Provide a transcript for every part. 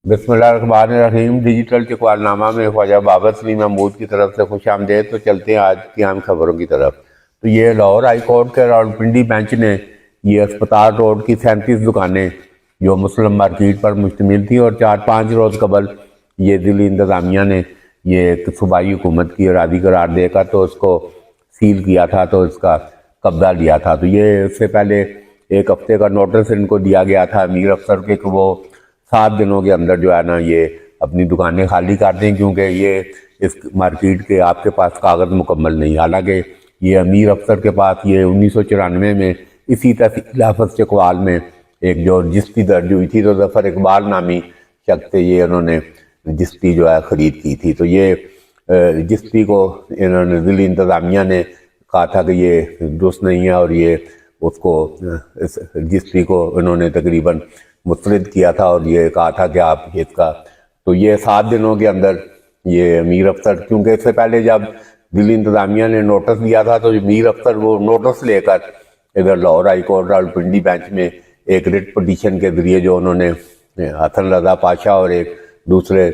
بسم اللہ الرحمن الرحیم۔ ڈیجیٹل چکوال نامہ میں خواجہ بابر سلیم محمود کی طرف سے خوش آمدید۔ تو چلتے ہیں آج کی اہم خبروں کی طرف۔ تو یہ لاہور ہائی کورٹ کے راولپنڈی بینچ نے یہ اسپتال روڈ کی 37 دکانیں جو مسلم مارکیٹ پر مشتمل تھی اور 4-5 روز قبل یہ ضلعی انتظامیہ نے یہ صوبائی حکومت کی اراضی قرار دے کر تو اس کو سیل کیا تھا، تو اس کا قبضہ لیا تھا۔ تو یہ اس سے پہلے ایک ہفتے کا نوٹس ان کو دیا گیا تھا امیر افسر کے کہ وہ 7 دنوں کے اندر جو ہے نا یہ اپنی دکانیں خالی کر دیں، کیونکہ یہ اس مارکیٹ کے آپ کے پاس کاغذ مکمل نہیں۔ حالانکہ یہ امیر افسر کے پاس یہ 1994 میں اسی تحصیل آفس چکوال میں ایک جو رجسٹری درج ہوئی تھی، تو ظفر اقبال نامی شخص سے یہ انہوں نے رجسٹری جو ہے خرید کی تھی۔ تو یہ رجسٹری کو انہوں نے ضلعی انتظامیہ نے کہا تھا کہ یہ درست نہیں ہے، اور یہ اس کو اس رجسٹری کو انہوں نے تقریباً مسترد کیا تھا اور یہ کہا تھا کہ آپ اس کا تو یہ 7 دنوں کے اندر یہ امیر افسر، کیونکہ اس سے پہلے جب ضلعی انتظامیہ نے نوٹس دیا تھا تو امیر افسر وہ نوٹس لے کر ادھر Lahore high court Rawalpindi bench میں ایک ریٹ پٹیشن کے ذریعے جو انہوں نے حسن رضا پاشا اور ایک دوسرے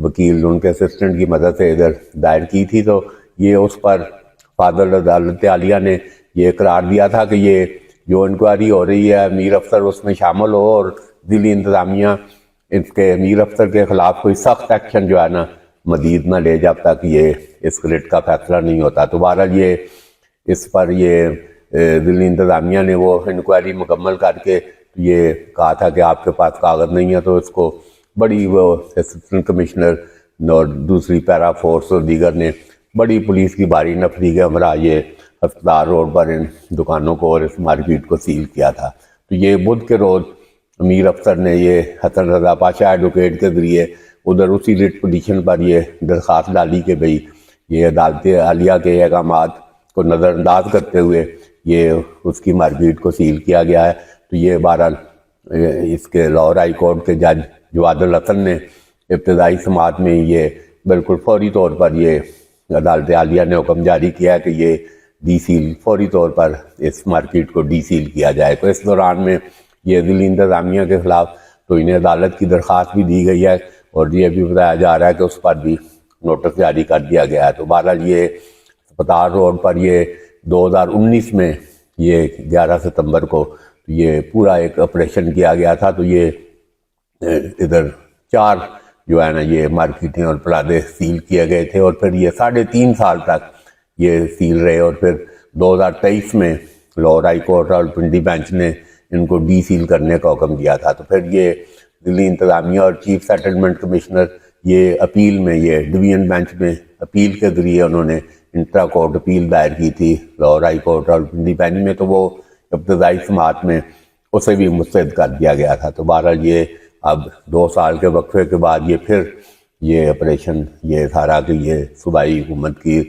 وکیل ان کے اسسٹنٹ کی مدد سے ادھر دائر کی تھی، تو یہ اس پر فاضل عدالت عالیہ نے یہ قرار دیا تھا کہ یہ جو انکوائری ہو رہی ہے امیر افسر اس میں شامل ہو، اور ضلعی انتظامیہ اس کے امیر افسر کے خلاف کوئی سخت ایکشن جو ہے نا مزید نہ لے جب تک یہ اس ریٹ کا فیصلہ نہیں ہوتا۔ تو بہرحال یہ اس پر یہ ضلعی انتظامیہ نے وہ انکوائری مکمل کر کے یہ کہا تھا کہ آپ کے پاس کاغذ نہیں ہے، تو اس کو بڑی وہ اسسٹنٹ کمشنر اور دوسری پیرا فورس اور دیگر نے بڑی پولیس کی بھاری نفری کے ہمراہ یہ اسپتال روڈ پر ان دکانوں کو اور اس مارکیٹ کو سیل کیا تھا۔ تو یہ بدھ کے روز امیر افسر نے یہ حسن رضا پاشا ایڈوکیٹ کے ذریعے ادھر اسی ریٹ پٹیشن پر یہ درخواست ڈالی کہ بھئی یہ عدالت عالیہ کے احکامات کو نظر انداز کرتے ہوئے یہ اس کی مارکیٹ کو سیل کیا گیا ہے۔ تو یہ بہرحال اس کے لاہور ہائی کورٹ کے جج جواد الحسن نے ابتدائی سماعت میں یہ بالکل فوری طور پر یہ عدالت عالیہ نے حکم جاری کیا ہے کہ یہ ڈی سیل فوری طور پر اس مارکیٹ کو ڈی سیل کیا جائے۔ تو اس دوران میں یہ ضلعی انتظامیہ کے خلاف تو انہیں عدالت کی درخواست بھی دی گئی ہے، اور یہ بھی بتایا جا رہا ہے کہ اس پر بھی نوٹس جاری کر دیا گیا ہے۔ تو بہرحال یہ اسپتال روڈ پر یہ 2019 میں یہ 11 ستمبر کو یہ پورا ایک آپریشن کیا گیا تھا۔ تو یہ ادھر 4 جو ہے نا یہ مارکیٹیں اور پلازے سیل کیے گئے تھے، اور پھر یہ 3.5 سال تک یہ سیل رہے، اور پھر 2023 میں Lahore high court Rawalpindi bench نے ان کو ڈی سیل کرنے کا حکم دیا تھا۔ تو پھر یہ ضلعی انتظامیہ اور چیف سیٹلمنٹ کمشنر یہ اپیل میں یہ ڈویژن بینچ میں اپیل کے ذریعے انہوں نے انٹرا کورٹ اپیل دائر کی تھی Lahore high court Rawalpindi bench میں، تو وہ ابتدائی سماعت میں اسے بھی مسترد کر دیا گیا تھا۔ تو بہرحال یہ اب 2 سال کے وقفے کے بعد یہ پھر یہ آپریشن یہ سارا کہ یہ صوبائی حکومت کی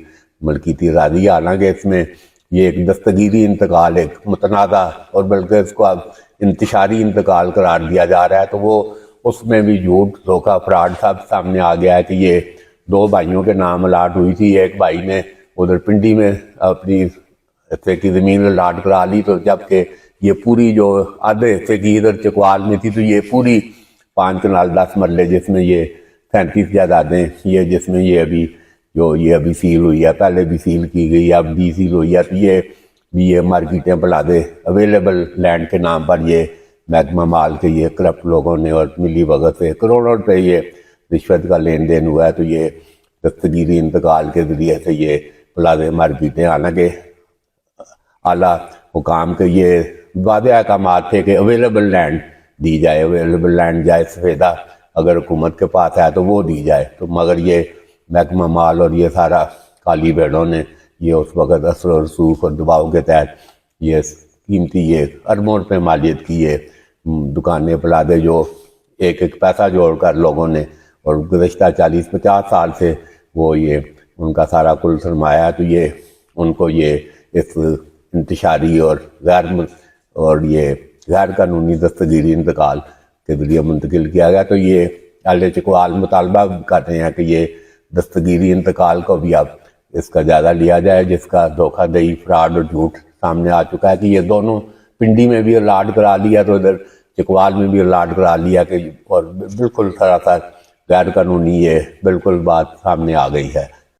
ملکیتی اراضی ہے۔ حالانکہ اس میں یہ ایک دستگیری انتقال، ایک متنازع اور بلکہ اس کو اب انتشاری انتقال قرار دیا جا رہا ہے، تو وہ اس میں بھی جھوٹ دھوکہ فراڈ سب سامنے آ گیا ہے کہ یہ 2 بھائیوں کے نام الاٹ ہوئی تھی۔ ایک بھائی نے ادھر پنڈی میں اپنی حصے کی زمین الاٹ کرا لی، تو جبکہ یہ پوری جو آدھے حصے کی ادھر چکوال میں تھی، تو یہ پوری 5 کنال 10 مرلے جس میں یہ 37 جائیدادیں یہ جس میں یہ ابھی سیل ہوئی ہے، پہلے بھی سیل کی گئی، اب ڈی سیل ہوئی ہے۔ تو یہ مارکیٹیں پلازے اویلیبل لینڈ کے نام پر یہ محکمہ مال کے یہ کرپٹ لوگوں نے اور ملی بھگت سے کروڑوں روپے یہ رشوت کا لین دین ہوا ہے۔ تو یہ دستگیری انتقال کے ذریعے سے یہ پلازے مارکیٹیں، حالانکہ اعلیٰ حکام کے یہ واضح احکامات تھے کہ اویلیبل لینڈ دی جائے، اویلیبل لینڈ جائے سفیدہ اگر حکومت کے پاس ہے تو وہ دی جائے، تو مگر یہ محکمہ مال اور یہ سارا کالی بھیڑوں نے یہ اس وقت اثر و رسوخ اور دباؤ کے تحت یہ قیمتی یہ اربوں روپے مالیت کی یہ دکانیں پلازے جو ایک پیسہ جوڑ کر لوگوں نے اور گزشتہ 40-50 سال سے وہ یہ ان کا سارا کل سرمایہ ہے، تو یہ ان کو یہ اس انتشاری اور یہ غیر قانونی دستگیری انتقال کے ذریعے منتقل کیا گیا۔ تو یہ اہل چکوال مطالبہ کر رہے ہیں کہ یہ دستگیری انتقال کو بھی اب اس کا جائزہ لیا جائے، جس کا دھوکہ دہی فراڈ اور جھوٹ سامنے آ چکا ہے کہ یہ دونوں پنڈی میں بھی الاٹ کرا لیا، تو ادھر چکوال میں بھی الاٹ کرا لیا کہ اور بالکل سراسر غیر قانونی یہ بالکل بات سامنے آ گئی ہے۔